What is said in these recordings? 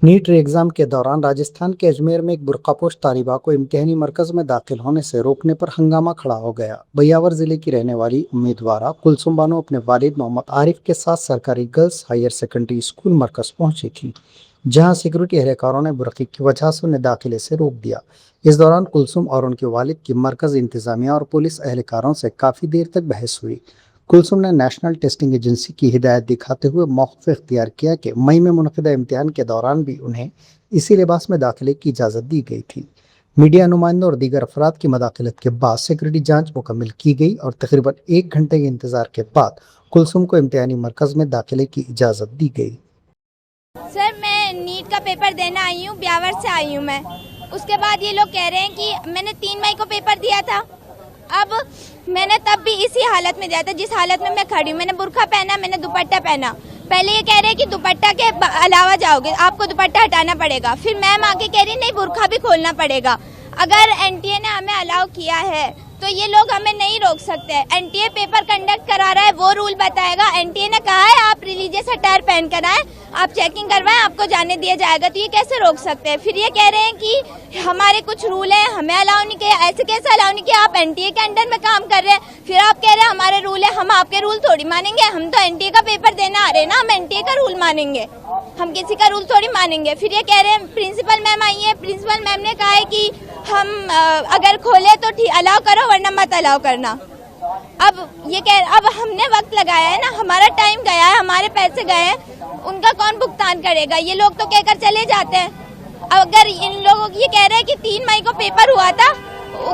NEET exam के दौरान राजस्थान के अजमेर में एक बुर्कापोश तालिबा को इम्तिहानी मरकज में दाखिल होने से रोकने पर हंगामा खड़ा हो गया। बयावर जिले की रहने वाली उम्मीदवार कुलसुम बानो अपने वालिद मोहम्मद आरिफ के साथ सरकारी गर्ल्स हायर सेकेंडरी स्कूल मरकज पहुंची थी, जहां सिक्योरिटी एहलकारों ने बुर्की की वजह से उन्हें दाखिले से रोक दिया। इस दौरान कुलसुम और उनके वालिद की मरकज इंतजामिया और पुलिस एहलकारों से काफी देर तक बहस हुई। कुलसुम ने नेशनल टेस्टिंग एजेंसी की हिदायत दिखाते हुए मौक़िफ़ इख्तियार किया कि मई में मुनक़िदा इम्तिहान के दौरान भी उन्हें इसी लिबास में दाखिले की इजाज़त दी गई थी। मीडिया नुमाइंदों और दीगर अफराद की मदाखलत के बाद सिक्योरिटी जांच मुकम्मल की गई और तकरीबन 1 घंटे के इंतजार के बाद कुलसुम को इम्तिहानी मरकज़ में दाखिले की इजाज़त दी गई। सर, मैं नीट का पेपर देना आई हूँ, ब्यावर से आई हूँ मैं। उसके बाद ये लोग कह रहे हैं कि मैंने 3 मई को पेपर दिया था। अब मैंने तब भी इसी हालत में दिया था जिस हालत में मैं खड़ी हूँ। मैंने बुर्का पहना, मैंने दुपट्टा पहना। पहले ये कह रहे हैं कि दुपट्टा के अलावा जाओगे, आपको दुपट्टा हटाना पड़ेगा। फिर मैम आके कह रही नहीं, बुर्का भी खोलना पड़ेगा। अगर एनटीए ने हमें अलाउ किया है तो ये लोग हमें नहीं रोक सकते। एनटीए पेपर कंडक्ट करा रहा है, वो रूल बताएगा। एनटीए ने कहा है आप रिलीजियस अटायर पहन कर आए, आप चेकिंग करवाएं, आपको जाने दिया जाएगा। तो ये कैसे रोक सकते हैं? फिर ये कह रहे हैं कि हमारे कुछ रूल है, हमें अलाउ नहीं किया। ऐसे कैसे अलाउ नहीं किया? आप एनटीए के अंडर में काम कर रहे हैं, फिर आप कह रहे हैं हमारे रूल है। हम आपके रूल थोड़ी मानेंगे, हम तो एनटीए का पेपर देना आ रहे हैं ना, हम एनटीए का रूल मानेंगे, हम किसी का रूल थोड़ी मानेंगे। फिर ये कह रहे हैं, प्रिंसिपल मैम आई है, प्रिंसिपल मैम ने कहा है कि हम अगर खोले तो ठीक अलाउ करो, वरना मत अलाउ करना। अब हमने वक्त लगाया है ना, हमारा टाइम गया है, हमारे पैसे गए हैं, उनका कौन भुगतान करेगा? ये लोग तो कहकर चले जाते हैं। अगर इन लोगों ये कह रहे हैं कि 3 मई को पेपर हुआ था,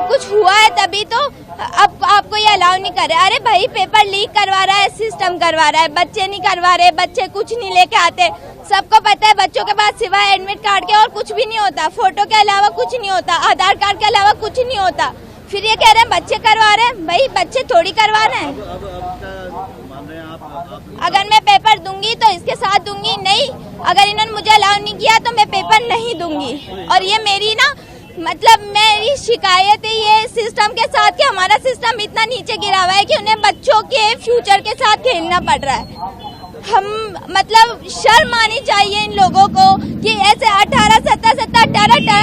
कुछ हुआ है तभी तो अब आपको ये अलाउ नहीं कर रहे। अरे भाई, पेपर लीक करवा रहा है, सिस्टम करवा रहा है, बच्चे नहीं करवा रहे, बच्चे कुछ नहीं लेके आते। सबको पता है बच्चों के पास सिवाय एडमिट कार्ड के और कुछ भी नहीं होता, फोटो के अलावा कुछ नहीं होता, आधार कार्ड के अलावा कुछ नहीं होता। फिर ये कह रहे हैं बच्चे करवा रहे हैं। भाई, बच्चे थोड़ी करवा रहे हैं। अगर मैं पेपर दूंगी तो इसके साथ दूंगी, नहीं अगर इन्होंने मुझे अलाउ नहीं किया तो मैं पेपर नहीं दूंगी। और ये मेरी मेरी शिकायत है ये सिस्टम के साथ कि हमारा सिस्टम इतना नीचे गिरा हुआ है कि उन्हें बच्चों के फ्यूचर के साथ खेलना पड़ रहा है। हम शर्म आनी चाहिए इन लोगों को कि ऐसे 18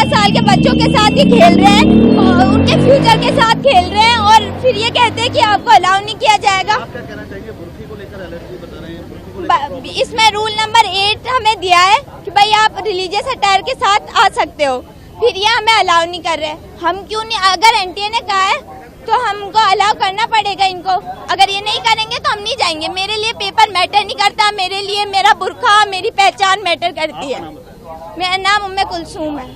साल के बच्चों के साथ ही खेल रहे हैं और उनके फ्यूचर के साथ खेल रहे हैं, और फिर ये कहते हैं कि आपको अलाउ नहीं किया जाएगा। आप क्या कहना चाहेंगे? बुर्की को लेकर एलर्जी बता रहे हैं। इसमें रूल नंबर 8 हमें दिया है कि भाई आप रिलीजियस अटायर के साथ आ सकते हो, फिर ये हमें अलाउ नहीं कर रहे। हम क्यों नहीं? अगर एनटीए ने कहा है तो हमको अलाउ करना पड़ेगा इनको। अगर ये नहीं करेंगे तो हम नहीं जाएंगे। मेरे लिए पेपर मैटर नहीं करता, मेरे लिए मेरा बुर्का, मेरी पहचान मैटर करती है। मेरा नाम उम्मे कुलसूम है।